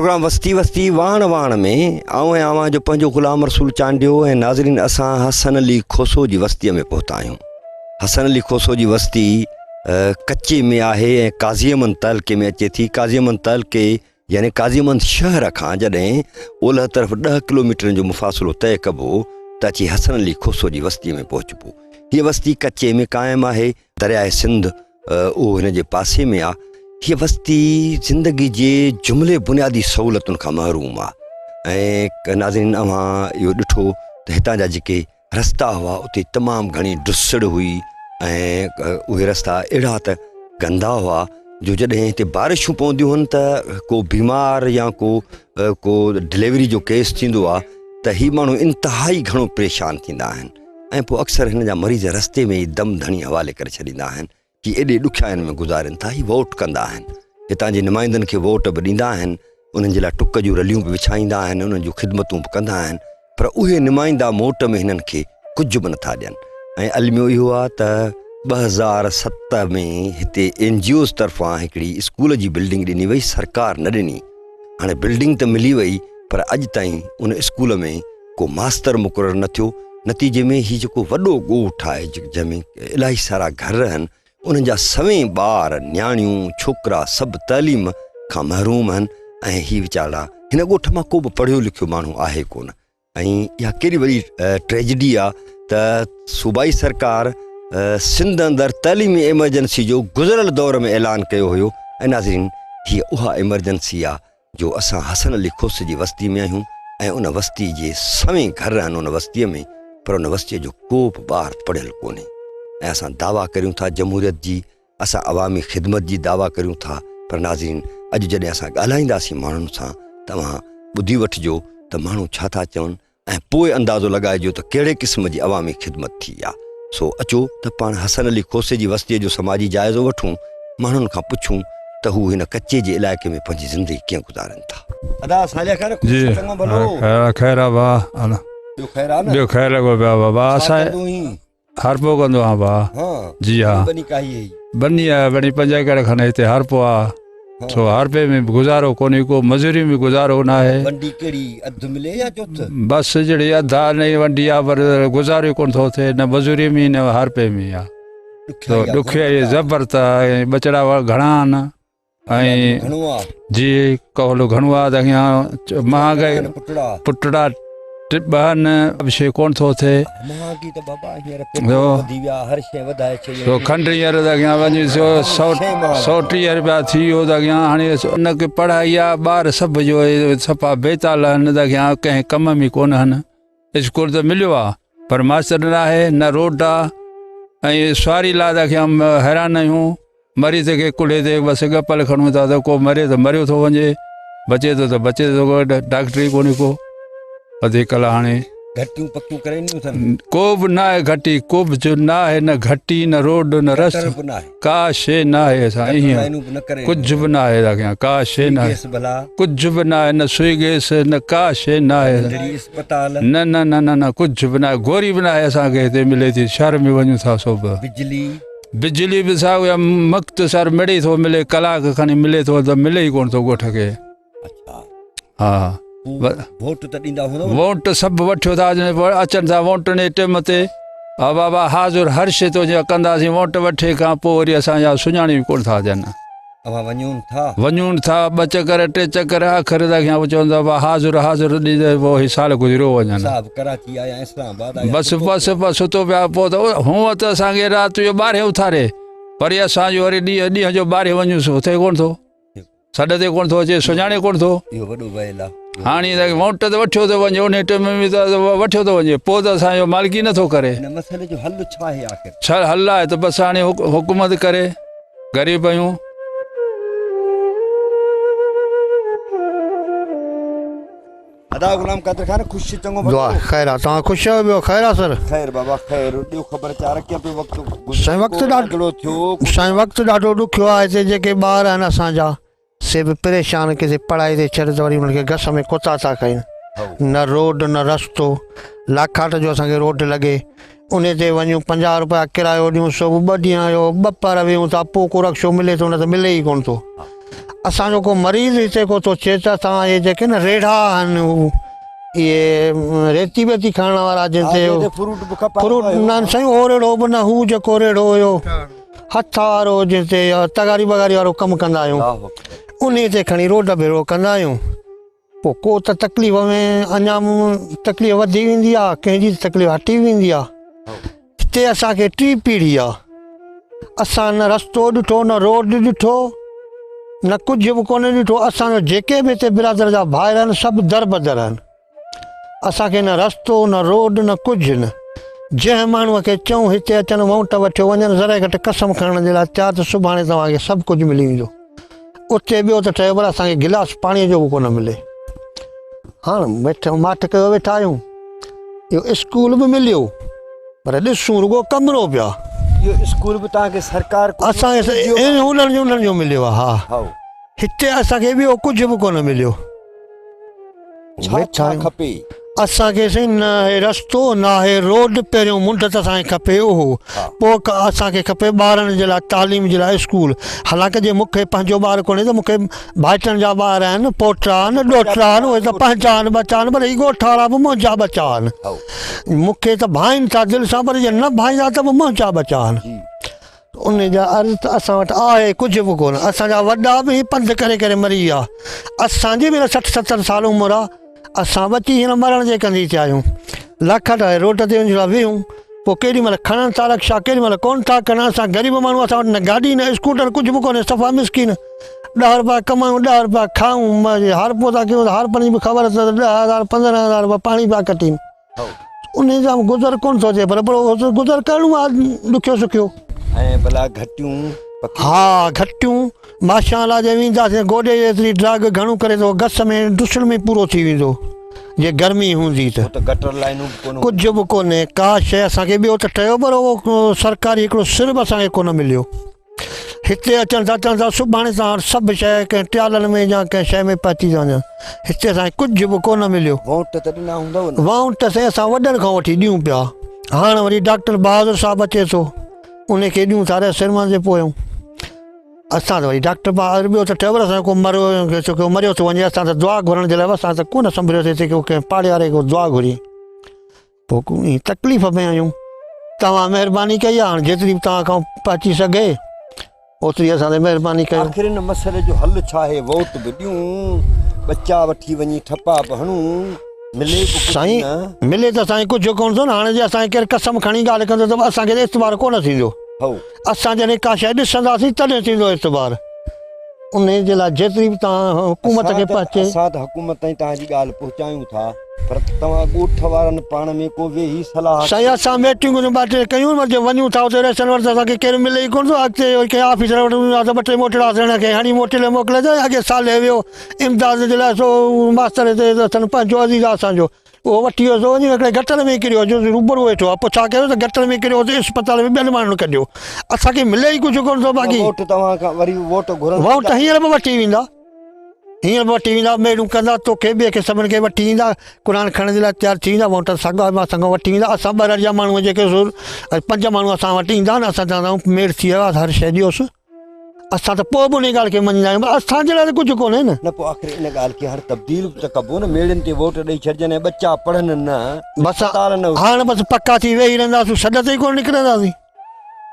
Programme वस्ती वस्ती वाण वाण में आऊं ऐं आवां जो पंहिंजो ग़ुलाम रसूल चांडियो ऐं नाज़रीन असां हसन अली खोसो जी बस्तीअ में पहुता आहियूं। हसन अली खोसो जी बस्ती कच्चे में आहे ऐं काज़ीअमंद तहलके में अचे थी। काज़ीअमंद तहलके यानी काज़ीअमंद शहर खां जॾहिं ओलह तरफ़ 10 किलोमीटर जो मुफ़ासिलो तय कबो त अची हसन अली खोसो जी बस्तीअ में पहुचबो। हीअ बस्ती कच्चे में क़ाइमु आहे, दरियाए सिंध उहो हिन जे पासे में आहे। हीअ बस्ती ज़िंदगी जे जुमिले बुनियादी सहूलियतुनि खां महरूम आहे ऐं नाज़रीन अव्हां इहो ॾिठो त हितां जा जेके रस्ता हुआ उते तमामु घणी ॾुसड़ हुई ऐं उहे रस्ता अहिड़ा त गंदा हुआ जो जॾहिं हिते बारिशूं पवंदियूं हुअनि त को बीमार या को डिलीवरी जो केस थींदो आहे त हीअ माण्हू इंतिहाई घणो परेशान थींदा आहिनि ऐं पोइ अक्सर हिन जा मरीज़ रस्ते में ई दम धणी हवाले करे छॾींदा आहिनि कि एॾे ॾुखियाईनि में गुज़ारनि था। ही वोट कंदा आहिनि, हितां जे नुमाइंदनि खे वोट बि ॾींदा आहिनि, उन्हनि जे लाइ टुक जूं रलियूं बि विछाईंदा आहिनि, उन्हनि जूं ख़िदमतूं बि कंदा आहिनि, पर उहे नुमाइंदा मोट में हिननि खे कुझु बि नथा ॾियनि। ऐं अलमियो इहो आहे त 2007 में हिते NGOs तरफ़ां हिकिड़ी स्कूल जी बिल्डिंग ॾिनी वई, सरकार न ॾिनी। हाणे बिल्डिंग त मिली वई पर अॼु ताईं उन स्कूल में को मास्तर मुक़ररु न थियो। नतीजे में हीउ जेको वॾो ॻोठु आहे जंहिंमें इलाही सारा घर आहिनि, उन्हनि जा सवें ॿार नियाणियूं छोकिरा सभु तइलीम खां महरूम आहिनि ऐं हीअ वीचारा हिन ॻोठ मां को बि पढ़ियो लिखियो माण्हू आहे कोन। ऐं इहा केॾी वॾी ट्रेजिडी आहे त सूबाई सरकार सिंध अंदरि तइलीमी एमरजेंसी जो गुज़िरियल दौर में ऐलान कयो हुयो ऐं नाज़रीन हीअ उहा एमरजेंसी आहे जो असां हसन अली खोस जी बस्ती में आहियूं ऐं उन बस्ती जे सवें घर आहिनि उन बस्तीअ में, पर उन बस्तीअ जो को बि ॿारु पढ़ियल कोन्हे। ऐं असां दावा करियूं था जमहूरियत जी, असां अवामी ख़िदमत जी दावा करियूं था, पर नाज़रीन अॼु जॾहिं असां ॻाल्हाईंदासीं माण्हुनि सां तव्हां ॿुधी वठिजो त माण्हू छा था चवनि ऐं पोइ अंदाज़ो लॻाइजो त कहिड़े क़िस्म जी अवामी ख़िदमत थी आहे। सो अचो त पाण हसन अली खोसे जी बस्तीअ जो समाजी जाइज़ो वठूं, माण्हुनि खां पुछूं त हू हिन कच्चे जे इलाइक़े में पंहिंजी ज़िंदगी कीअं गुज़ारनि था। अदा सालिया ख़ैर चङो भलो ख़ैर आहे भाउ, ॿियो ख़ैर आहे न? ॿियो ख़ैर लॻो पियो आहे बाबा, असां हरपो कंदो आहियां भाउ। जी हा, बनी आहे, बनी 5 एकड़ खनि हिते हरपो आहे। सो हरपे में गुज़ारो कोन्हे को, मज़ूरी में गुज़ारो न आहे। बस जहिड़ी अधु आहे न वंडी आहे, पर गुज़ारो कोन थो थिए, न मज़ूरी में न हरपे में आहे। तो ॾुखियाई ज़बरदस्त आहे, बचड़ा घणा आहिनि ऐं जी कवलो घणो आहे त अॻियां महांगाई पुटड़ा ॿ शइ कोन थो थिए। तो खंड हींअर त अॻियां वञी 130 रुपया थी वियो त अॻियां हाणे उनखे पढ़ाई आहे, ॿार सभु जो सफ़ा बेताल आहिनि त अॻियां कंहिं कम में कोन आहिनि। स्कूल त मिलियो आहे पर मास्टर न आहे, न रोड आहे ऐं सवारी लाइ त अॻियां हैरान आहियूं। मरीज़ खे कुल्हे ते बसि गपल खणूं था त को मरे त मरियो थो वञे, बचे थो त बचे थो, डॉक्टरी कोन्हे को वधीक हाणे घटियूं पकियूं करे को बि न आहे, घटी को बि जो न आहे, न घटी न रोड न रस्तो, का शइ न आहे। असां ईअं कुझु बि न आहे अॻियां, का शइ न आहे, कुझु बि न आहे, न सुई गैस न का शइ न आहे, न न न न न कुझु बि न आहे। गोरी बि न आहे असांखे हिते मिले थी, शहर में वञूं था सो बिजली बि साॻियो आहे, मुख़्तसर मिड़े थो मिले, कलाक खनि मिले थो त मिले ई कोन थो ॻोठ खे। हा वोट त ॾींदा हूंदव? वोट सभु वठियो था अचनि था वोटनि जे टाइम ते। हा बाबा हाज़ुर हर शइ तो कंदासीं, वोट वठे खां पोइ वरी असांजा सुञाणी कोन था ॾियनि। वञूं था 2 चकर 3 चकर, आख़िर त अॻियां चवंदा हाज़ुर हाज़ुर ॾींदे पोइ साल गुज़रियो वञनि। बसि बसि बसि सुतो पिया। पोइ त हूअं त असांखे राति जो 12 उथारे, पर असांजो वरी ॾींहं जो 12 वञूं थिए कोन थो, सॾ ते कोन थो अचे, सुञाणे कोन थो। हाणे त वोट त वठियो थो वञे, उन टाइम में त वठियो थो वञे, पोइ त असांजो मालिकी नथो करे। छा हल आहे त बसि हाणे हुकूमत करे, ग़रीब आहियूं। अदा गुलाम कादर खान खुश चंगो दुआ खैर आहे, तव्हां ख़ुशि आहियो? ॿियो ख़ैर आहे सर? खैर बाबा खैर। ॿियो ख़बर चार कीअं पियो वक़्तु? साईं वक़्तु ॾाढो ॾुखियो आहे। हिते जेके ॿार आहिनि असांजा से बि परेशान, किथे पढ़ाई ते छॾ त वरी उन्हनि खे घस में कुता था खाइनि, न रोड न रस्तो। लाखाट जो असांखे रोड लॻे, उन ते वञूं 50 रुपया किरायो ॾियूं, सो 2 ॾींहं जो 2 पर वेहूं था, पोइ को रक्शो मिले थो, न त मिले ई कोन थो। असांजो को मरीज़ हिते को तो चए त तव्हां इहे जेके न रेढ़ा आहिनि इहे रेती वेती खाइण वारा जिते फ्रूट न साईं ओ रेड़ो बि न हू जेको रेड़ो हुयो हथ वारो जिते तगारी बगारी वारो कमु कंदा आहियूं उन ते खणी रोड भेरो कंदा आहियूं पोइ को त तकलीफ़ में अञा तकलीफ़ वधी वेंदी आहे कंहिंजी तकलीफ़ हटी वेंदी आहे हिते असांखे 3 पीढ़ी आहे असां न रस्तो ॾिठो न रोड ॾिठो न कुझु बि कोन्हे ॾिठो असांजो जेके बि हिते बिरादर जा भाइर आहिनि सभु दर बदर आहिनि असांखे न रस्तो न रोड न कुझु न जंहिं माण्हूअ खे चऊं हिते अचनि वोट वठियो वञनि ज़रा घटि कसम खणण जे लाइ तयारु त सुभाणे तव्हांखे सभु कुझु मिली वेंदो उते ॿियो त ठहियो पर असांखे गिलास पाणीअ जो बि कोन मिले हाणे वेठो माठ कयो वेठा आहियूं इहो स्कूल बि मिलियो पर ॾिसूं रुगो कमिरो पिया इहो स्कूल बि तव्हांखे सरकार असांखे उन्हनि जो मिलियो आहे हा हिते असांखे ॿियो कुझु बि कोन मिलियो छा खपे असांखे साईं न आहे रस्तो न आहे रोड पहिरियों मुंड त असांखे खपे उहो पोइ असांखे खपे ॿारनि जे लाइ तालीम जे लाइ स्कूल हालांकि जे मूंखे पंहिंजो ॿारु कोन्हे त मूंखे भाइटनि जा ॿार आहिनि पोटा आहिनि ॾोहिटा आहिनि उहे त पंहिंजा आहिनि बचा आहिनि पर ही ॻोठ वारा बि मुंहिंजा बचा आहिनि मूंखे त भाइनि था दिलि सां पर जे न भाईंदा त बि मुंहिंजा बचा आहिनि उन जा अर्ज़ त असां वटि आहे कुझु बि कोन असांजा वॾा बि पंधु करे करे मरी विया असांजी बि 60-70 साल उमिरि आहे असां बची हिन मरण जे कंदी थिया आहियूं लख ठाहे रोड ते वञी वियूं पोइ केॾी महिल खणनि था रक्षा केॾी महिल कोन था कनि असां ग़रीब माण्हू असां वटि न गाॾी न स्कूटर कुझु बि कोन्हे सफ़ा मिसकिन 10 रुपया कमायूं 10 रुपया खाऊं हर पोइ था कयूं हर पंहिंजी बि ख़बर अथव 10,000 15,000 रुपया पाणी पिया कटीनि उन जा गुज़र कोन थो थिए पर गुज़र करिणो आहे ॾुखियो सुखियो ऐं भला घटियूं हा घटियूं माशाअल्लाह जे वेंदासीं गोॾे जेतिरी ड्रग घणो करे थो गस में डुसण में पूरो थी वेंदो जे गर्मी हूंदी त गटर लाइनूं कुझु बि कोन्हे का शइ असांखे ॿियो त ठहियो पर उहो सरकारी हिकिड़ो सिर्फ़ु असांखे कोन मिलियो हिते अचनि था सुभाणे तव्हां सभु शइ कंहिं ट्यालनि में या कंहिं शइ में पहुची था वञनि हिते असांखे कुझु बि कोन मिलियो वोट त ॾिना हूंदव वोट साईं असां वॾनि खां वठी ॾियूं पिया हाणे वरी डॉक्टर बहादुर साहिबु अचे थो उनखे ॾियूं था सिरमा जे पोयूं असां त वरी डॉक्टर बहादुर ॿियो त ठहियो असांजो को मरियो थो वञे असां त दुआ घुरण जे लाइ असां त कोन संभलियोसीं की कंहिं पाड़े वारे खां दुआ घुरी पोइ तकलीफ़ में आहियूं तव्हां महिरबानी कई आहे हाणे जेतिरी बि तव्हां खां पहुची सघे ओतिरी असां ते महिरबानी कयो आख़िर हिन मसइले जो हल छा आहे वोट बि ॾियूं बचा वठी वञी ठपा बि हणूं मिले साईं मिले त साईं कुझु कोन थो न हाणे जे असांखे केरु कसम खणी ॻाल्हि कंदो त असांखे त एतबार कोन थींदो असां जॾहिं का शइ ॾिसंदासीं तॾहिं थींदो एतबार उन जे लाइ जेतिरी बि तव्हां हुकूमत खे पहुचे असां त हुकूमत ताईं तव्हांजी ॻाल्हि पहुचायूं था पर तव्हां ॻोठ वारनि पाण में को वेही सलाह साईं असां मीटिंगूं 2-3 कयूं वञूं था उते रेशन वटि असांखे केरु मिले ई कोन थो अॻिते कंहिं ऑफिसर वटि वञूं था त 2-3 मोटड़ा खे हणी मोटिले मोकिले त अॻे साले वियो इमदाद जे लाइ सो मास्तर हिते अथनि पंहिंजो अज़ीज़ आहे असांजो उहो वठी वियो वञी हिकिड़े गटर में किरियो जो रूबरू वेठो आहे पोइ छा कयो त गटर में किरियो त इस्पताल में ॿियनि माण्हुनि कढियो असांखे मिले ई कुझु कोन थो बाक़ी वोट हींअर बि वठी वेंदा मेडूं कंदा तोखे ॿिए खे सभिनि खे वठी ईंदा क़ुर खणण जे लाइ तयारु थी वेंदा वोट सां वठी वेंदा असां ॿाहिरि जा माण्हू जेके 5 माण्हू असां वटि ईंदा न असां चवंदा आहियूं मेड़ थी वियो आहे हर शइ ॾियोसि असां त पोइ बि उन ॻाल्हि खे मञंदा आहियूं पर असांजे लाइ त कुझु कोन्हे न पोइ आख़िर इन ॻाल्हि खे हाणे तब्दील त कबो न मेड़नि ते वोट ॾेई छॾिजनि ऐं बचा पढ़नि न बसि हाणे बसि पका थी वेही रहंदासीं सॾ ते ई कोन निकिरंदासीं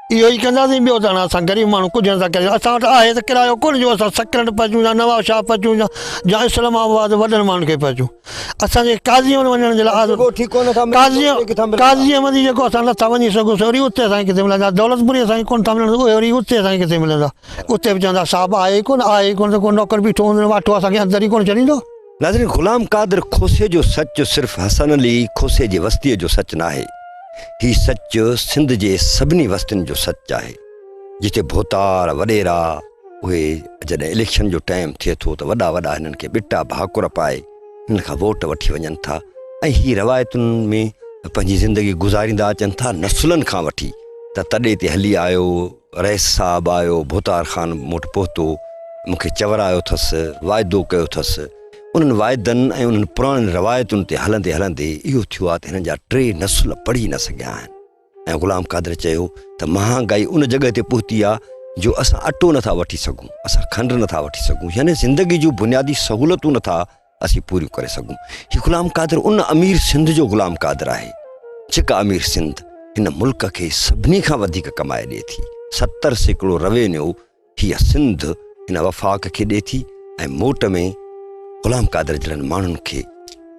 इहो ई कंदासीं ॿियो त हाणे असां ग़रीब माण्हू कुझु नथा कयूं असां वटि आहे त किरायो कोन जो असां सकरंड पहुचूं या नवाब शाह पहुचूं या इस्लामाबाद वॾनि माण्हुनि खे पहुचूं असांजे काज़ीअ में वञण जे लाइ काज़ीअ में जेको असां नथा वञी सघूं वरी उते असांखे किथे मिलंदा दौलतपुरी असांखे कोन था मिलनि उहे वरी उते असांखे किथे मिलंदा उते बि चवंदा साहिबु आहे ई कोन त को नौकर बीठो हूंदो वाठो असांखे अंदरि ई कोन छॾींदो नाज़रीन ग़ुलाम क़ादिर खोसे जो सच सिर्फ़ु हसन अली खोसे जे वस्तीअ जो सच न आहे ही सच सिंध जे सभिनी वस्तियुनि जो सच आहे जिते भोतार वॾेरा उहे जॾहिं इलेक्शन जो टाइम थिए थो त वॾा वॾा हिननि खे ॿिटा भाकुर पाए हिन खां वोट वठी वञनि था ऐं ही रवायतुनि में पंहिंजी ज़िंदगी गुज़ारींदा अचनि था नसुलनि खां वठी त तॾहिं ते हली आयो रईस साहिबु आयो भोतार ख़ान मूं वटि पहुतो मूंखे चवरायो अथसि वाइदो कयो अथसि उन्हनि वाइदनि ऐं उन्हनि पुराणनि रवायतुनि ते हलंदे हलंदे इहो थियो आहे त हिननि जा 3 नसुल पढ़ी न सघिया आहिनि ऐं ग़ुलाम क़ादिर चयो त महांगाई उन जॻह ते पहुती आहे जो असां अटो नथा वठी सघूं, असां खंडु नथा वठी सघूं, यानी ज़िंदगी जूं बुनियादी सहूलतूं नथा असीं पूरियूं करे सघूं। हीउ ग़ुलाम क़ादिर उन अमीर सिंध जो ग़ुलाम क़ादिर आहे जेका अमीर सिंध हिन मुल्क खे सभिनी खां वधीक कमाए ॾिए थी। 70 सैकड़ो रेवेन्यू हीअ सिंध हिन वफ़ाक़ खे ॾिए थी ऐं मोट में ग़ुलाम क़ादिर जहिड़नि माण्हुनि खे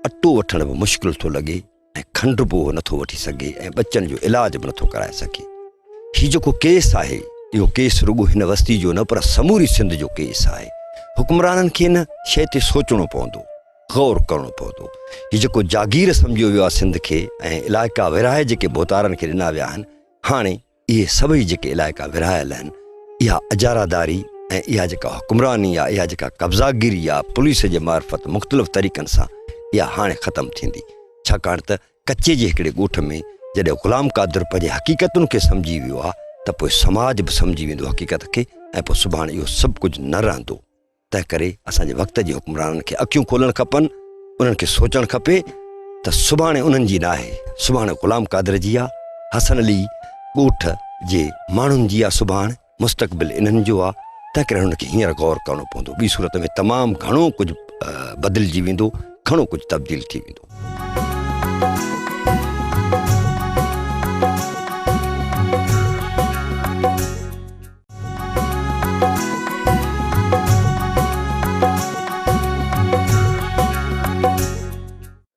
अटो वठण बि मुश्किल थो लॻे ऐं खंडु बि नथो वठी सघे ऐं बचनि जो इलाज बि नथो कराए सघे। हीउ जेको केस आहे इहो केस रुॻो हिन वस्ती जो न पर समूरी सिंध जो केस आहे। हुक्मराननि खे इन शइ ते सोचणो पवंदो, गौर करणो पवंदो। हीउ जेको जागीर सम्झियो वियो आहे सिंध खे ऐं इलाइक़ा विरहाए जेके बोतारनि खे ॾिना विया आहिनि, हाणे इहे सभई जेके इलाइक़ा विरहायल आहिनि, इहा अजारादारी ऐं इहा जेका हुक्मरानी आहे, इहा जेका कब्ज़ागिरी आहे पुलिस जे मार्फत मुख़्तलिफ़ तरीक़नि सां, इहा हाणे ख़तमु थींदी। छाकाणि त कचे जे हिकिड़े ॻोठ में जॾहिं ग़ुलाम क़ादिर पंहिंजे हक़ीक़तुनि खे सम्झी वियो आहे त पोइ समाज बि सम्झी वेंदो हक़ीक़त खे ऐं पोइ सुभाणे इहो सभु कुझु न रहंदो। तंहिं करे असांजे वक़्त जे हुक्मराननि खे अखियूं खोलणु खपनि, उन्हनि खे सोचणु खपे त सुभाणे उन्हनि जी न आहे, सुभाणे ग़ुलाम क़ादिर जी आहे, हसन अली ॻोठ जे माण्हुनि जी आहे, सुभाणे मुस्तक़बिल इन्हनि जो आहे। तंहिं करे हुनखे हींअर गौर करणो पवंदो। ॿी सूरत में तमामु घणो कुझु बदिलिजी वेंदो, घणो कुझु तब्दील थी वेंदो।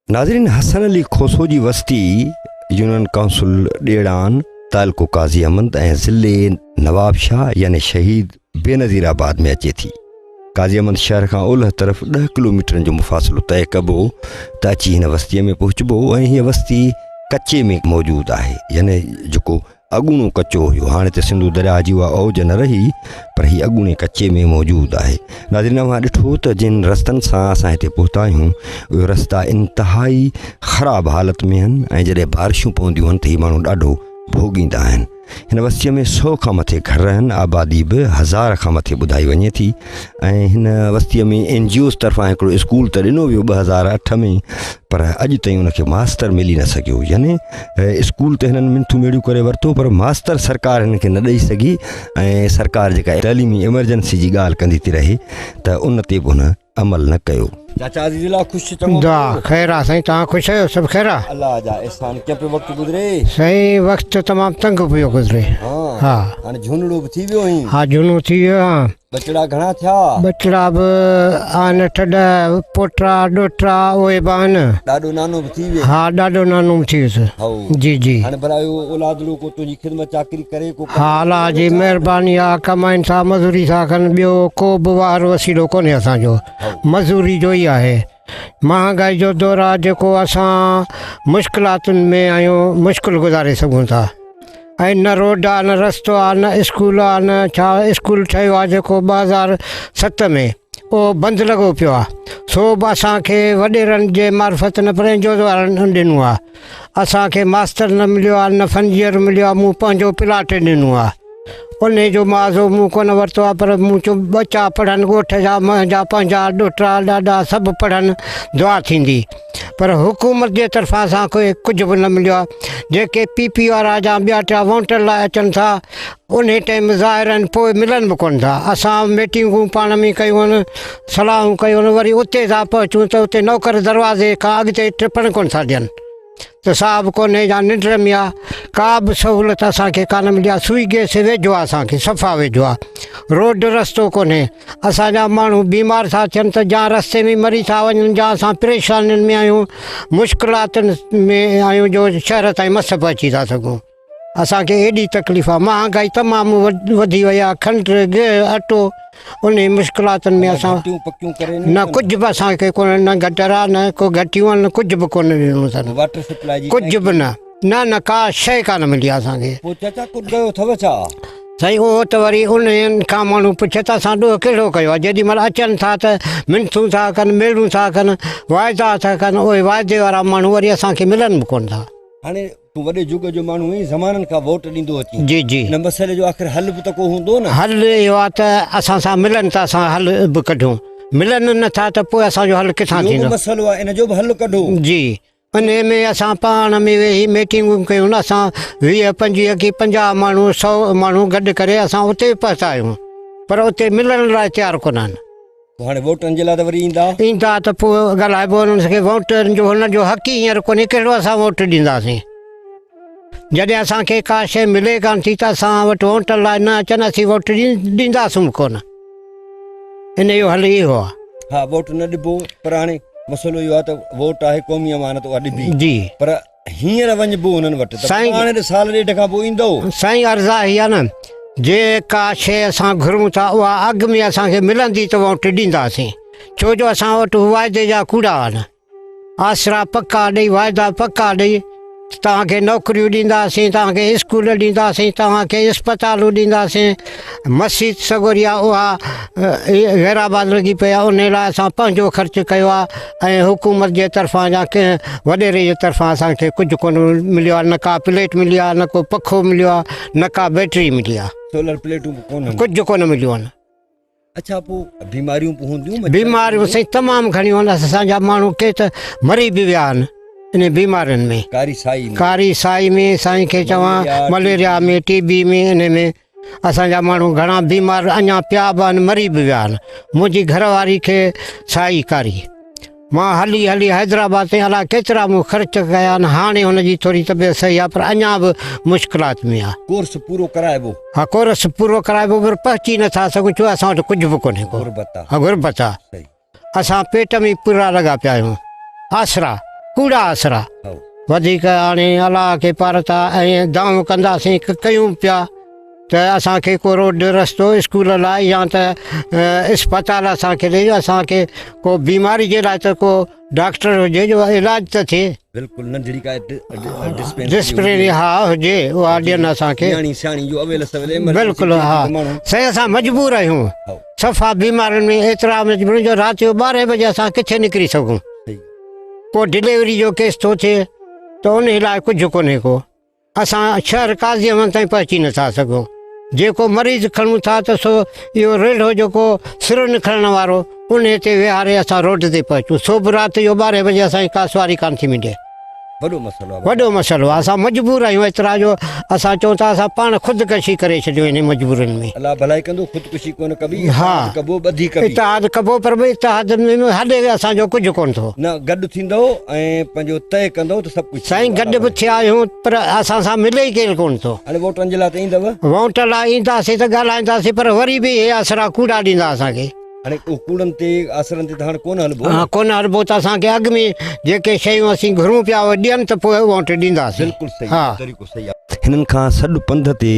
नाज़रीन, हसन अली खोसो जी वस्ती यूनियन काउंसिल ॾेड़ान तालको काज़ी अहमद ऐं ज़िले नवाब शाह यानी शहीद बेनज़ीराबाद में अचे थी। काज़ी अहमद शहर खां ओलह तरफ़ 10 किलोमीटरनि जो मुफ़ासिलो तय कबो त अची हिन वस्तीअ में पहुचबो ऐं हीअ वस्ती कचे में मौजूदु आहे, यानी जेको अॻूणो कचो हुयो, हाणे त सिंधू दरिया जी उहा औज न रही पर हीअ अॻूणे कचे में मौजूदु आहे। नाज़रीन, मां ॾिठो त जिन रस्तनि सां असां हिते पहुता आहियूं उहे रस्ता इंतिहाई ख़राबु हालत में आहिनि ऐं जॾहिं बारिशूं पवंदियूं आहिनि त हीअ माण्हू ॾाढो भोॻींदा आहिनि। हिन वस्तीअ में 100 खां मथे घर आहिनि, आबादी बि 1000 खां मथे ॿुधाई वञे थी ऐं हिन वस्तीअ में NGOs तरफ़ां हिकिड़ो स्कूल त ॾिनो वियो 2008 में, पर अॼु ताईं उनखे मास्तर मिली न सघियो। यानी स्कूल त हिननि मिंथू मेड़ियूं करे वरितो पर मास्तर सरकार हिन खे न ॾेई सघी ऐं सरकार जेका तइलीमी एमरजेंसी जी ॻाल्हि कंदी थी रहे त उन ते बि हुन अमल न कयो। चाचा अज़ीज़ुल्लाह ख़ुशि चङो ख़ैर आहे साईं, तव्हां ख़ुशि आहियो? सभु ख़ैर आहे? अल्लाह जा एहसान। कीअं पियो वक़्तु गुज़रे? साईं वक़्तु तमामु तंग पियो गुज़रे। हा, हाणे झूनड़ो बि थी वियो आहीं? हा, झूनो थी वियो आहे। बचड़ा घणा थिया? बचड़ा बि आहिनि 8 पोटा ॾोटा उहे बि आहिनि। ॾाढो नानो बि थी वियो? हा, ॾाढो नानो बि थी वियुसि। जी जी। हाणे भरायो औलादड़ो को तुंहिंजी ख़िदमत चाकरी करे को? हा, अलाह जी महिरबानी आहे, कमाइनि था, मज़ूरी था कनि, ॿियो को बि वार वसीलो कोन्हे असांजो, मज़ूरी जो ई आहे। महांगाई जो दौरु आहे जेको असां मुश्किलातुनि में आहियूं, मुश्किल गुज़ारे सघूं था ऐं न रोड आहे, न रस्तो आहे, न स्कूल आहे, न छा स्कूल ठहियो आहे जेको 2007 में उहो बंदि लॻो पियो आहे। सो बि असांखे वॾेरनि जे मार्फत न पंहिंजो ॾिनो आहे, असांखे मास्तर न मिलियो आहे, न फंजीअर मिलियो आहे, मूं पंहिंजो प्लाट ॾिनो आहे, उन जो मुआवज़ो मूं कोन वरितो आहे। पर मूं चयो बचा पढ़नि, ॻोठ जा मुंहिंजा पंहिंजा ॾोटा ॾाॾा सभु पढ़नि, दुआ थींदी। पर हुकूमत जे तरफ़ां असांखे कुझु बि न मिलियो आहे। जेके PP वारा जा ॿिया टिया वोट लाइ अचनि था उन टाइम ज़ाहिर आहिनि, पोइ मिलनि बि कोन्ह था। असां मीटिंगूं पाण में कयूं आहिनि, सलाहूं कयूं आहिनि, वरी उते था पहुचूं त उते नौकर दरवाज़े खां अॻिते टिपण कोन्ह था ॾियनि त साहब कोन्हे या निंड में आहे, का बि सहूलियत असांखे कान मिली आहे। सुई गैस वेझो आहे, असांखे सफ़ा वेझो आहे, रोड रस्तो कोन्हे। असांजा माण्हू बीमार था थियनि त जा रस्ते में मरी था वञनि, जा असां परेशानियुनि में आहियूं, मुश्किलातुनि में आहियूं जो शहर ताईं मस बि अची था सघूं। असांखे एॾी तकलीफ़ आहे, महांगाई तमामु वधी वई आहे, खंडु अटो, उन मुश्किलातुनि में असां न कुझु बि असांखे कोन्हे, न गटर आहे, न को घटियूं आहिनि, कुझु बि कोन ॾिनो अथनि, कुझु बि न न का शइ कान मिली आहे असांखे। साईं उहो त वरी उन्हनि खां माण्हू पुछे त असां ॾोह कहिड़ो कयो आहे। जेॾीमहिल अचनि था त मिंथूं था कनि, मेड़ूं था कनि, वाइदा था कनि, उहे वाइदे वारा माण्हू वरी असांखे मिलनि बि कोन्ह था। हाणे तूं वॾे युग जो माण्हू आहीं, ज़माननि खां वोट ॾींदो अची। जी जी। हिन मसइले जो आख़िर हल बि त को हूंदो न? हल इहो आहे त असां सां मिलनि त असां हल बि कढूं, मिलनि नथा त पोइ असांजो हल किथां थींदो? मसइलो आहे, इन जो बि हल कढो। जी, इन में असां पाण में वेही मीटिंगूं कयूं न असां 20-25 की 50 माण्हू 100 माण्हू गॾु करे असां उते पहुता आहियूं पर उते मिलण लाइ तयारु कोन आहिनि। हाणे वोटनि जे लाइ त वरी ईंदा त पोइ ॻाल्हाइबो उन्हनि खे वोटनि जो हुनजो हक़ ई हींअर कोन्हे कहिड़ो असां वोट ॾींदासीं। जॾहिं असांखे का शइ मिले कान थी त असां वटि वोट लाइ न अचनि असीं वोट ॾींदासूं कोन। इन जो हल इहो आहे। हा वोट न ॾिबो पर हाणे मसइलो इहो आहे त वोट आहे क़ौमी अमानत उहा ॾिबी जी पर हींअर वञिबो हुननि वटि साईं हाणे साल ॾेढ खां पोइ ईंदो। साईं अर्ज़ा इहा आहे न जेका शइ असां घुरूं था उहा अॻु में असांखे मिलंदी त वोट ॾींदासीं छो जो असां वटि वाइदे जा कूड़ा आहिनि। आसरा पका ॾेई वाइदा पका ॾेई तव्हांखे नौकरियूं ॾींदासीं तव्हांखे स्कूल ॾींदासीं तव्हांखे इस्पतालूं ॾींदासीं। मस्जिद सगोरिया उहा गैराबाद लॻी पई आहे उन लाइ असां पंहिंजो ख़र्चु कयो आहे ऐं हुकूमत जे तरफ़ां या कंहिं वॾेरे जे तरफ़ां असांखे कुझु कोन मिलियो आहे। न का प्लेट मिली आहे न को पखो मिलियो आहे न का बैटरी मिली आहे। सोलर प्लेटूं कोन कुझु कोन मिलियो आहे। अच्छा पोइ बीमारियूं हूंदियूं बीमारियूं साईं तमामु घणियूं आहिनि। असांजा माण्हू के त मरी बि विया आहिनि इन बीमारियुनि में। कारी साई में साईं खे चवां मलेरिया में TB में इन में असांजा माण्हू घणा बीमार अञा पिया बि आहिनि मरी बि विया आहिनि। मुंहिंजी घरवारी खे साई कारी मां हली हली हैदराबाद ताईं अलाए केतिरा मूं ख़र्च कया आहिनि। हाणे हुनजी थोरी तबियत सही आहे पर अञा बि मुश्किलात में आहे। कोर्स पूरो कराइबो। हा कोर्स पूरो कराइबो पर पहुची नथा सघूं छो असां वटि कुझु बि कोन्हे को गुरबत आहे। असां पेट में पूरा लॻा पिया आहियूं। आसरा कूड़ा आसरा वधीक हाणे अलाह खे पार था ऐं दाम कंदासीं कयूं पिया त असांखे को रोड रस्तो स्कूल लाइ या त इस्पताल असांखे ॾेई असांखे को बीमारी जे लाइ त को डॉक्टर हुजे जो इलाज त थिए। बिल्कुलु नंढड़ी का डिस्पेंसरी हा हुजे उहा ॾियनि असांखे बिल्कुलु हा। साईं असां मजबूर आहियूं सफ़ा बीमारियुनि में एतिरा मजबूर जो राति जो 12 बजे असां किथे निकिरी सघूं। को डिलीवरी जो केस थो थिए त उन लाइ कुझु कोन्हे को असां शहर काज़ीअमन ताईं पहुची नथा सघूं। जेको मरीज़ खणूं था त सो इहो रेढ़ो जेको सिरो निकिरण वारो उन ते विहारे असां रोड ते पहुचूं। सुबुह राति जो 12 बजे असांजी का सवारी कान थी मिले। वॾो मसइलो आहे। असां मजबूर आहियूं एतिरा जो असां चऊं था असां पाण ख़ुदकशी करे छॾियूं इन मजबूरियुनि में। अलाह भलाई कंदो ख़ुदकुशी कोन कबी। हा इतिहाद कबो पर भई इतिहाद में हले असांजो कुझु कोन थो न गॾु थींदो ऐं पंहिंजो तय कंदो त सभु कुझु। साईं गॾु बि थिया आहियूं पर असां सां मिले ई केरु कोन थो। हाणे वोटनि जे लाइ त ईंदव वोट लाइ ईंदासीं त ॻाल्हाईंदासीं पर वरी बि हे आसरा कूड़ा ॾींदा असांखे। हाणे कूड़नि ते आसरनि ते त हाणे कोन हलबो। हा कोन हलबो त असांखे अॻु में जेके शयूं असीं घुरूं पिया उहे ॾियनि त पोइ वोट ॾींदासीं। बिल्कुलु सही हा तरीक़ो सही आहे। हिननि खां सॾु पंध ते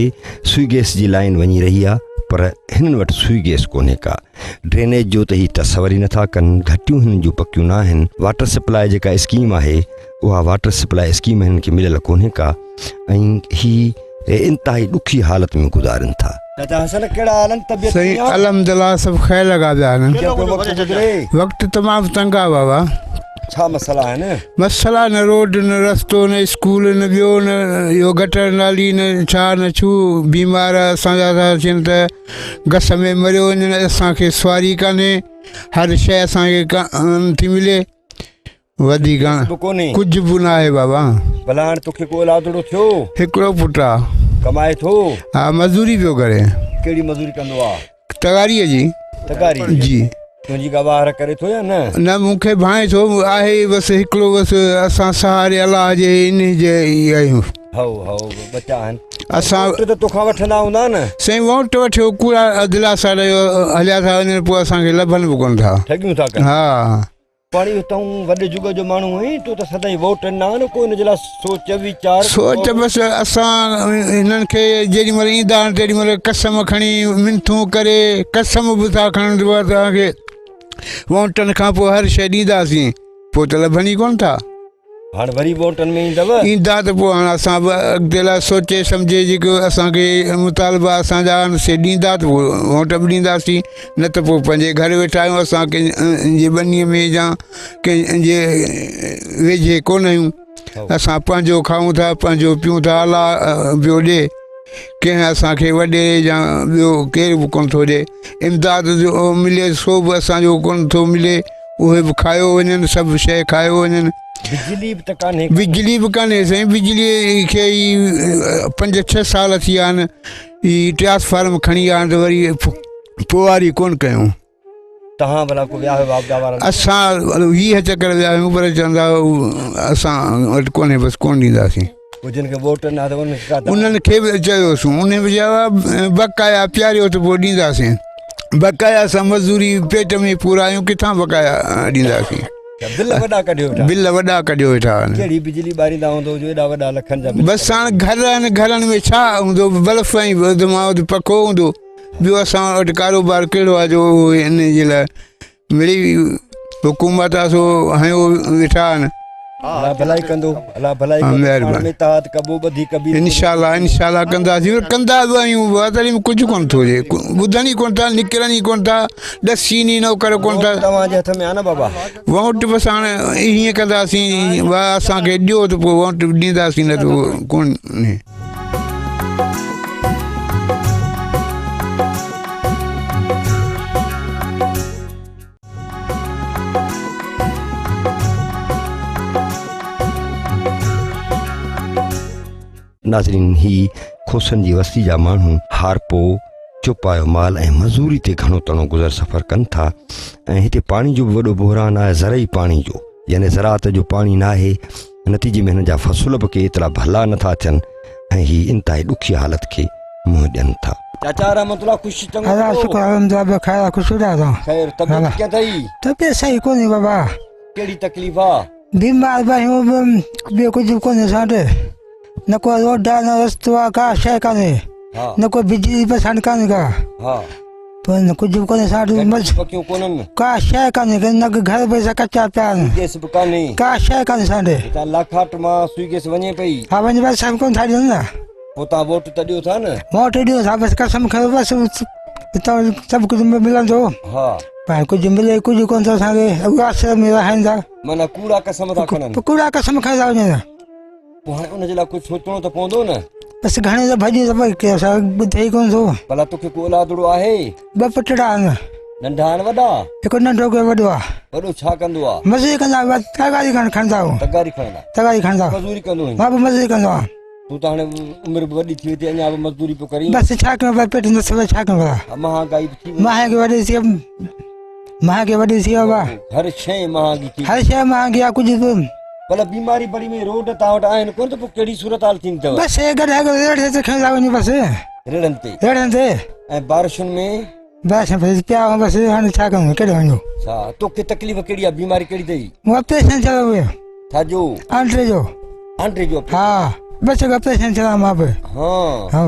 सुई गैस जी लाइन वञी रही आहे पर हिननि वटि सुई गैस कोन्हे का। ड्रेनेज जो त ही तसवर ई नथा कनि। घटियूं हिननि जूं पकियूं न आहिनि। वाटर सप्लाई जेका स्कीम आहे उहा वाटर सप्लाई स्कीम हिननि खे मिलियल कोन्हे का ऐं ही इंतिहाई ॾुखी हालत में गुज़ारनि था। सही अलहमदिल्ला सब ख़ैर लॻा पिया आहिनि। वक़्तु तमामु तंग आहे बाबा। छा मसला आहिनि? मसला न रोड न रस्तो न स्कूल न ॿियो न इहो गटर नाली न छा न छू बीमार असांजा था अचनि त गस में मरियो वञनि। असांखे सवारी कान्हे हर शइ असांखे थी मिले वधीक कुझु बि न आहे बाबा। भला हाणे तोखे को औलादड़ो थियो? हिकिड़ो पुटु आहे। कमाए थो? हा मज़दूरी पियो करे। कहिड़ी मज़दूरी कंदो आहे? तगारीअ जी। तगारी जी। तुंहिंजी का ॿार करे थो या न मूंखे भाए थो आहे बसि हिकिड़ो बसि असां सहारे अलाह जे इन जे आहियूं। बचा आहिनि असां त तोखां वठंदा हूंदा न? साईं वोट वठियो कूड़ा दिलासा हलिया था वञनि पोइ असांखे लभनि बि कोन था। ठगियूं था कनि। हा पाणी तूं वॾे जुग जो माण्हू आहीं तूं त सदाईं वोट न आहिनि कोई हिन जे लाइ सोच वीचार सोच बसि असां हिननि खे जेॾी महिल ईंदा आहिनि तेॾी महिल कसम खणी मिनथूं करे कसम बि था खणनि तव्हांखे वोटनि खां पोइ हर शइ ॾींदासीं पोइ त लभनि ई कोन था। हाणे वरी वोटनि में ईंदा त पोइ हाणे असां बि अॻिते लाइ सोचे सम्झे जेको असांखे मुतालबा असांजा आहिनि से ॾींदा त पोइ वोट बि ॾींदासीं न त पोइ पंहिंजे घर वेठा आहियूं। असां कंहिंजे ॿनीअ में या कंहिंजे वेझे कोन आहियूं। असां पंहिंजो खाऊं था पंहिंजो पियूं था अलाह ॿियो ॾे कंहिं असांखे वॾे या ॿियो केरु बि कोन थो ॾे। इमदाद जो मिले सो बि असांजो कोन थो मिले। उहे बि खायो वञनि सभु शइ खायो वञनि बिजली बि त कान्हे बिजली बि कान्हे साईं बिजली खे ई 5-6 साल थी विया आहिनि ही ट्रांसफार्म खणी आया त वरी पोवारी कोन कयूं तव्हां भला को विया आहियो बाबा वारनि असां 20 चकर विया आहियूं पर चवंदा असां वटि कोन्हे बसि कोन ॾींदासीं जिन खे वोट न उन्हनि खे बि चयोसीं उन बि चयो बकाया पियारियो त पोइ ॾींदासीं बकाया असां मज़दूरी पेट में पूरा आहियूं किथां बकाया ॾींदासीं बिल वॾा कढियो बिल वॾा कढियो वेठा आहिनि कहिड़ी बिजली ॿारींदा हूंदो जो एॾा वॾा लखनि जा बसि हाणे घर आहिनि घरनि में छा हूंदो बल्ब ऐं मां वटि पखो हूंदो ॿियो असां वटि कारोबार कहिड़ो आहे जो इन जे लाइ मिली हुकूमत आहे सो हयो वेठा आहिनि अलाह भलाई कंदो अलाह भलाई महिरबानी इताअत कबो ॿधी कबी इंशाल्लाह कंदासीं कंदा बि आहियूं तॾहिं बि कुझु कोन थो थिए ॿुधनि ई कोन था निकिरनि ई कोन था ॾसीन ई नौकर कोन था तव्हांजे हथ में आहे न बाबा वोट बसि हाणे हीअं कंदासीं वाह असांखे ॾियो त पोइ वोट ॾींदासीं न त कोन्हे नाज़रीन ही खोसनि जी वस्ती जा माण्हू हारपो चुपायो माल ऐं मज़दूरी ते घणो तणो गुज़र सफ़र कनि था ऐं हिते पाणी जो बि वॾो बहिरान आहे ज़रई पाणी जो यानी ज़राअत जो पाणी न आहे नतीजे में हिन जा फ़सुल बि के एतिरा भला नथा थियनि ऐं ही इंतिहाई ॾुखी हालत खे मुंहुं ॾियनि था चाचा रहमतुल्लाह ख़ुशी चङो अल्लाह शुक्र अलहमदुलिल्लाह खैर खुशी रहा ख़ैर तबियत कीअं अथई तबियत सही कोन्हे बाबा कहिड़ी तकलीफ़ आहे बीमार बि आहियूं ॿियो कुझु कोन्हे साढे न को रोड आहे न रस्तो आहे का शइ कान्हे न को बिजली पसंदि कान्हे का पर न कुझु बि कोन्हे साढे का शइ कान्हे न घर पैसा कचा पिया आहिनि का शइ कान्हे साढे लाखाट मां सुई गैस वञे पई हा वञे बसि सभु कोन था ॾियनि न पोइ तव्हां वोट त ॾियो था न वोट ॾियो था बसि कसम खयो बसि हितां सभु कुझु मिलंदो हा पर कुझु मिले कुझु कोन थो असांखे आश्रम में रहनि था माना कूड़ा कसम था खणनि कूड़ा कसम खणी था वञनि पोइ हाणे उनजे लाइ कुझु सोचणो त पवंदो न बसि घणे त भॼी त की असां ॿुधे ई कोन थो भला तोखे को औलादड़ो आहे 2 पुटड़ा आहिनि नंढा आहिनि वॾा हिकु नंढो को वॾो आहे वॾो छा कंदो आहे मज़ूरी कंदा तगारी खणंदा आहियूं तगारी खणंदा मज़ूरी कंदा मज़दूरी कंदो मां बि मज़ूरी कंदो आहियां तूं त हाणे उमिरि बि वॾी थी वई अञा बि मज़दूरी पियो करीं बसि छा कयूं पेट नथो छा कयूं भला महांगाई बि थी महांगी वॾी थी महांगी वॾी थी आहे हर शइ महांगी थी हर शइ महांगी आहे कुझु बि भला बीमारी बड़ी में रोड तव्हां वटि आहिनि कोन त पोइ कहिड़ी सूरत हाल थींदी अथव बसि रेड़ ते खणी था वञूं बसि रेड़नि ते ऐं बारिशुनि में बसि पिया आहियूं बसि हाणे छा कयूं केॾे वञूं छा तोखे तकलीफ़ कहिड़ी आहे बीमारी कहिड़ी अथई मूं ऑपरेशन थियो हुयो छाजो आंट्रे जो हा बसि ऑपरेशन थियो मां बि हा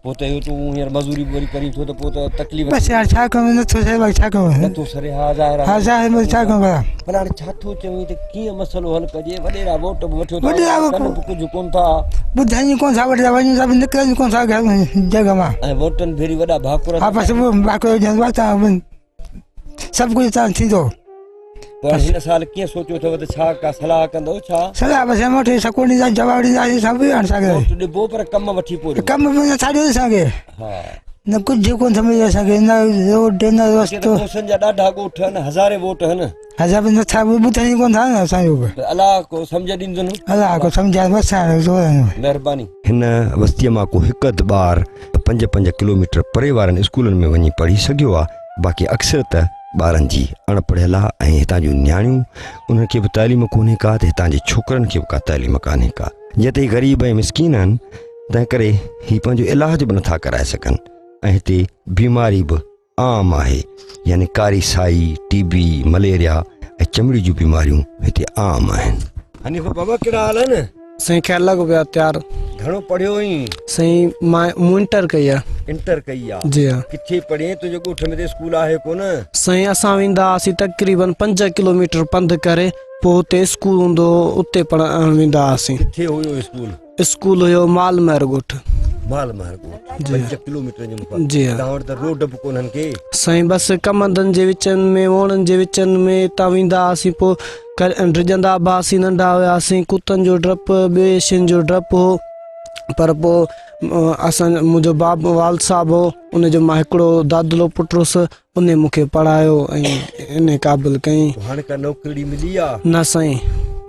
पोइ त इहो तूं हींअर मज़दूरी वरी करीं थो त पोइ त तकलीफ़ बसि हाणे छा कयूं नथो थिए भई छा कयूं नथो सरे हा ज़ाहिर हा ज़ाहिर छा कयूं भला पर हाणे छा थो चवीं त कीअं मसइलो हल कजे वॾेरा वोट बि वठो था कुझु कोन था ॿुधनि कोन था वॾेरा वञूं था निकिरनि कोन था जॻह मां ऐं वोटनि भेरी वॾा भाकुर हा बसि भाकुर सभु कुझु तव्हां थींदो पर हिन साल कीअं सोचियो अथव त छा का सलाह कंदो छा सलाह बसि मोटी सकोन ॾींदा जवाबु ॾींदासीं सभु असांखे ॾिबो पर कमु वठी पोइ कमु बि नथा ॾियो असांखे न कुझु कोन सम्झे असांखे न रोड न रस्तो जा ॾाढा ॻोठ आहिनि हज़ारे वोट आहिनि हज़ार बि नथा ॿुधनि कोन था न असांजो बि अलाह को सम्झ ॾींदुनि अलाह को सम्झाए बसि महिरबानी हिन वस्तीअ मां को हिकु अधु ॿार 5-5 किलोमीटर परे वारनि स्कूलनि में वञी पढ़ी सघियो आहे बाक़ी अक्सर त ॿारनि जी अणपढ़ियल आहे ऐं हितां जूं नियाणियूं उन्हनि खे बि तालीम कोन्हे का त हितां जे छोकिरनि खे बि का तालीम कान्हे का जीअं त ही ग़रीब ऐं मिसकीन आहिनि तंहिं करे ही पंहिंजो इलाज बि नथा कराए सघनि ऐं हिते बीमारी बि आम आहे यानी कारी साई TB मलेरिया ऐं चमड़ी जूं बीमारियूं हिते आम आहिनि हनीफ़ बाबा कहिड़ा हाल आहिनि सही ख्याल लॻो पिया तयारु घणो पढ़ियो हुई सही मूं इंटर कई आहे इंटर कई आहे जी हा किथे पढ़े तुंहिंजे ॻोठ में त स्कूल आहे कोन सही असां वेंदा हुआसीं तक़रीबन 5 किलोमीटर पंधु करे पोइ हुते स्कूल हूंदो उते पढ़ण वेंदा हुआसीं किथे हुयो स्कूल हुयो मालमहर ॻोठ 5 किलोमीटर जी हा तव्हां वटि त रोड बि कोन्हनि के सही बसि कमंदनि जे विचनि में वणनि जे विचनि में तव्हां वेंदा हुआसीं पोइ डिॼंदा बि हुआसीं नंढा हुआसीं कुतनि जो डपु ॿिए शयुनि जो डपु हो पर पोइ मुंहिंजो बाबू वाल साहिबु हो उनजो मां हिकिड़ो दादलो पुटु हुउसि उन मूंखे पढ़ायो ऐं इन क़ाबिल कई हाणे का नौकरी मिली आहे न साईं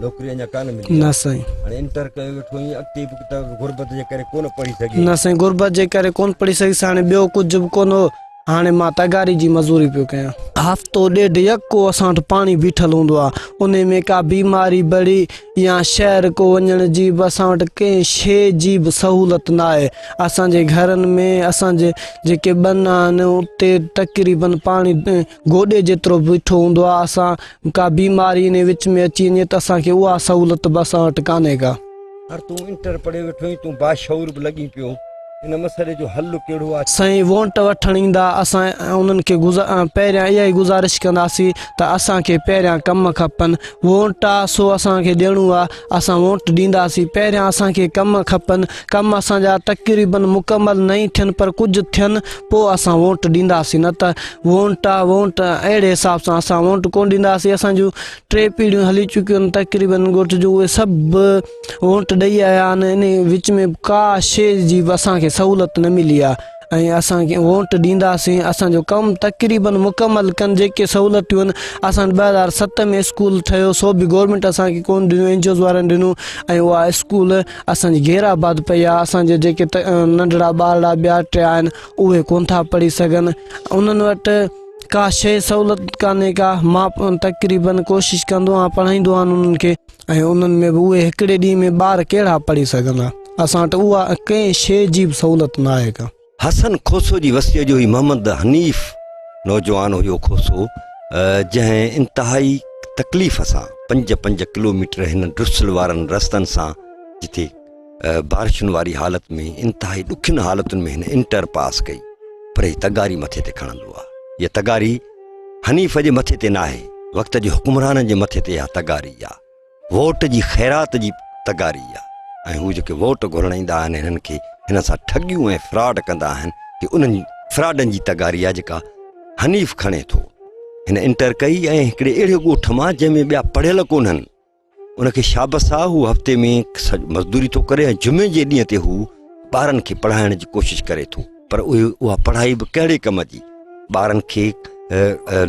नौकरी अञा कान मिली न साईं हाणे इंटर कयो वेठो ई अॻिते बि त गुरबत जे करे कोन पढ़ी सघे न साईं गुरबत जे करे कोन पढ़ी सघियसि हाणे ॿियो कुझु बि कोन हो हाणे मां तगारी जी मज़ूरी पियो कयां हफ़्तो ॾेढ यको असां वटि पाणी बीठल हूंदो आहे उन में का बीमारी बड़ी या शहर को वञण जी बि असां वटि कंहिं शइ जी बि सहूलियत न आहे असांजे घरनि में असांजे जेके ॿन आहिनि उते तक़रीबन पाणी गोॾे जेतिरो बीठो हूंदो आहे असां का बीमारी इन विच में अची वञे त असांखे उहा सहूलियत बि असां वटि कान्हे का हर तूं इंटर पढ़े वेठो ई तूं बाशऊर बि लॻी पियो इन मसइले जो हल कहिड़ो आहे साईं वोट वठणु ईंदा असां उन्हनि खे पहिरियां इहा ई गुज़ारिश कंदासीं त असांखे पहिरियां कम खपनि वोट आहे सो असांखे ॾियणो आहे असां वोट ॾींदासीं पहिरियां असांखे कम खपनि कम असांजा तक़रीबन मुकमल नहीं थियनि पर कुझु थियनि पोइ असां वोट ॾींदासीं न त वोट आहे वोट अहिड़े हिसाब सां असां वोट कोन ॾींदासीं असांजूं 3 पीढ़ियूं हली चुकियूं आहिनि तक़रीबन ॻोठ जूं उहे सभु वोट ॾेई आया आहिनि इन विच में का शइ जी बि असांखे सहूलियत न मिली आहे ऐं असांखे वोट ॾींदासीं असांजो कमु तक़रीबन मुकमल कनि जेके सहूलियतूं आहिनि असां 2007 में स्कूल ठहियो सो बि गवर्नमेंट असांखे कोन ॾिनो एनजीओज़ वारनि ॾिनो ऐं उहा स्कूल असांजी घेराबाद पई आहे असांजे जेके नंढड़ा ॿारड़ा ॿिया टिया आहिनि उहे कोन था पढ़ी सघनि उन्हनि वटि का शइ सहूलियत कान्हे का मां तक़रीबन कोशिशि कंदो आहियां पढ़ाईंदो आहियां उन्हनि खे ऐं उन्हनि में बि उहे हिकिड़े ॾींहं में ॿार कहिड़ा पढ़ी सघंदा असां वटि उहा कंहिं शइ जी बि सहूलियत न आहे का हसन खोसो जी वसीअ जो ई मोहम्मद हनीफ़ नौजवान हुयो खोसो जंहिं इंतिहाई तकलीफ़ सां 5 किलोमीटर हिन ड्रुसल वारनि रस्तनि सां जिथे बारिशुनि वारी हालत में इंतिहाई ॾुखियुनि हालतुनि में हिन इंटर पास कई पर हीअ तगारी मथे ते खणंदो आहे हीअ तगारी हनीफ़ जे मथे ते न आहे वक़्त जे हुकुमराननि जे मथे ते इहा तगारी आहे वोट जी ख़ैरात जी तगारी आहे ऐं हू जेके वोट घुरण ईंदा आहिनि हिननि खे हिन सां ठगियूं ऐं फ्रॉड कंदा आहिनि कि उन्हनि फ्रॉडनि जी तगारी आहे जेका हनीफ़ खणे थो हिन इंटर कई ऐं हिकिड़े अहिड़े ॻोठ मां जंहिंमें ॿिया पढ़ियल कोन्हनि उनखे शाबस आहे हू हफ़्ते में मज़दूरी थो करे ऐं जुमे जे ॾींहं ते हू ॿारनि खे पढ़ाइण जी कोशिशि करे थो पर उहा पढ़ाई बि कहिड़े कम जी ॿारनि खे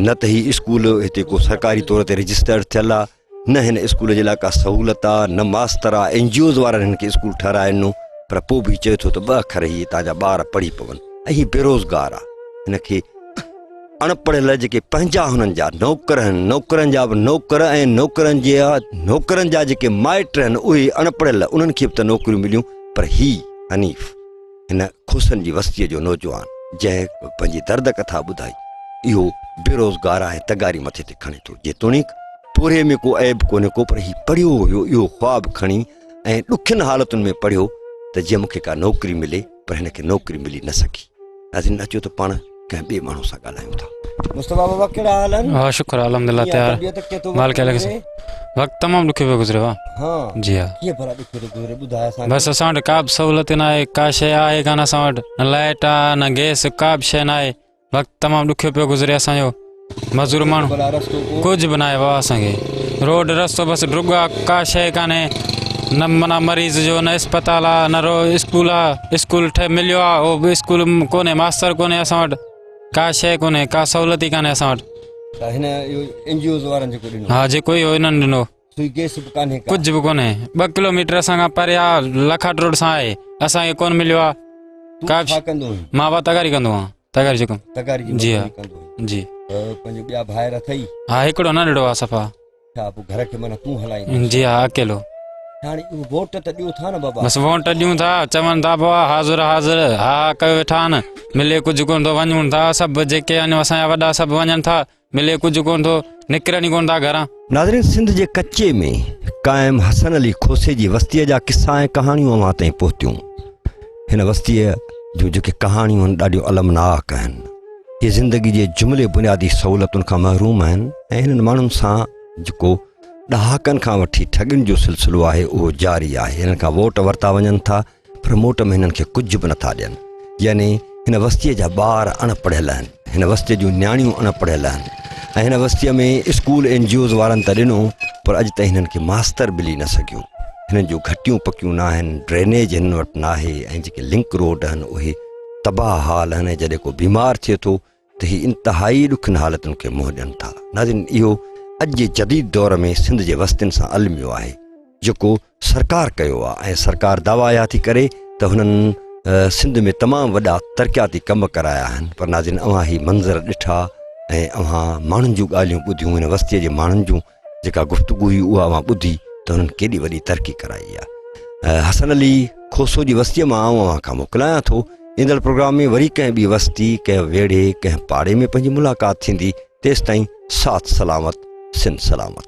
न त ही स्कूल हिते को सरकारी तौर ते रजिस्टर्ड थियल आहे न हिन स्कूल जे लाइ का सहूलियत आहे न मास्तर आहे एनजीओज़ वारनि हिन खे स्कूल ठाराइनो पर पोइ बि चए थो त 2 अखर ही तव्हांजा ॿार पढ़ी पवनि ऐं हीउ बेरोज़गार आहे हिन खे अणपढ़ियल जेके पंहिंजा हुननि जा नौकर आहिनि नौकरनि जा बि नौकर ऐं नौकरनि जा जेके माइट आहिनि उहे अणपढ़ियल उन्हनि खे बि त नौकरियूं मिलियूं पर ही हनीफ़ हिन खोसनि जी वस्तीअ जो नौजवान जंहिं पंहिंजी दर्द कथा ॿुधाई इहो बेरोज़गार आहे तगारी मथे ते खणे थो जेतोणीकि पूरे में को ऐब कोन्हे को पर हीउ पढ़ियो हुयो इहो ख़्वाबु खणी ऐं ॾुखियुनि हालतुनि में पढ़ियो त जीअं मूंखे का नौकिरी मिले पर हिनखे नौकिरी मिली न सघी नाज़रीन अचो त पाण कंहिं ॿिए माण्हू सां ॻाल्हायूं था मुस्तफ़ा बाबा कहिड़ा हाल आहिनि हाँ शुक्र अल्हम्दुलिल्लाह तयार माल क्या लगे वक्त तमाम ॾुखियो पियो गुज़रे वा हाँ जी हाँ कीअं भला ॾुखियो थो गुज़रे ॿुधाए असांखे बस असां वटि का बि सहूलियत न आहे का शइ आहे कान असां वटि न लाइट आहे न गैस का बि शइ न आहे वक़्तु तमामु ॾुखियो पियो गुज़रे असांजो मज़दूर माण्हू भला रस्तो को कुझु बि न आहे बाबा असांखे रोड रस्तो बसि ड्रुग आहे का शइ कान्हे न माना मरीज़ जो न अस्पताल आहे न स्कूल आहे स्कूल मिलियो आहे उहो बि स्कूल कोन्हे मास्तर कोन्हे असां वटि का शइ कोन्हे का सहूलियत ई कान्हे असां वटि त हिन एनजीओज़ वारनि जेको ॾिनो हा जेको इहो हिननि ॾिनो सुई गैस बि कान्हे का कुझु बि कोन्हे 2 किलोमीटर असां खां परे आहे लखाट रोड सां आहे असांखे कोन मिलियो आहे तूं का छा कंदो हुई मां बा तगारी कंदो आहियां तगारी जो कमु तगारी जी जी हा। मज़दूरी कंदो हुई जी पंहिंजो ॿिया भाइर अथई हा हिकिड़ो नंढड़ो आहे सफ़ा छा पोइ घर खे माना तूं हलाईंदो जी हा अकेलो हाणे इहो वोट त ॾियो था न बाबा बसि वोट ॾियूं था चवनि था बाबा हाज़ुर हा कयो वेठा आहिनि मिले कुझु कोन थो वञूं था सभु जेके आहिनि असांजा वॾा सभु वञनि था मिले कुझु कोन थो निकिरनि ई कोन था घरां नाज़रीन सिंध जे कच्चे में क़ाइम हसन अली खोसे जी वस्तीअ जा किस्सा ऐं कहाणियूं अवां ताईं पहुतियूं हिन वस्तीअ जूं जेके कहाणियूं आहिनि ॾाढियूं अलमनाक आहिनि इहे ज़िंदगी जे जुमिले बुनियादी सहूलियतुनि खां महरूम आहिनि ऐं हिननि माण्हुनि सां जेको ॾहाकनि खां वठी ठगियुनि जो सिलसिलो आहे उहो जारी आहे हिननि खां वोट वरिता वञनि था पर मोट में हिननि खे कुझु बि नथा ॾियनि यानी हिन वस्तीअ जा ॿार अणपढ़ियल आहिनि हिन वस्तीअ जूं नियाणियूं अणपढ़ियल आहिनि ऐं हिन वस्तीअ में स्कूल एनजीओज़ वारनि त ॾिनो पर अॼु ताईं हिननि खे मास्तर मिली न सघियो हिननि जूं घटियूं पकियूं न आहिनि ड्रेनेज हिन वटि न आहे ऐं जेके लिंक रोड आहिनि उहे तबाह हाल आहिनि जॾहिं को बीमार थिए थो त हीअ इंतिहाई ॾुखियुनि हालतुनि खे मुंहुं ॾियनि था नाज़रीन इहो अॼु जे जदीद दौर में सिंध जे वस्तियुनि सां अलमियो आहे, जेको सरकार कयो आहे। ऐं सरकार दावा थी करे त हुननि सिंध में तमामु वॾा तरक़ियाती कम कराया आहिनि, पर नाज़रीन अव्हां ही मंज़र ॾिठा ऐं अव्हां माण्हुनि जूं ॻाल्हियूं ॿुधियूं, हिन वस्तीअ जे माण्हुनि जूं जेका गुफ़्तगू हुई उहा अव्हां ॿुधी त हुननि केॾी वॾी तरक़ी कराई आहे। हसन अली खोसो जी वस्तीअ मां अव्हां खां मोकिलायां थो। ईंदड़ प्रोग्राम में वरी कंहिं ॿी वस्ती, कंहिं वेड़े, कंहिं पाड़े में पंहिंजी मुलाक़ात थींदी। तेसिताईं साथ सलामत, सिंध सलामत।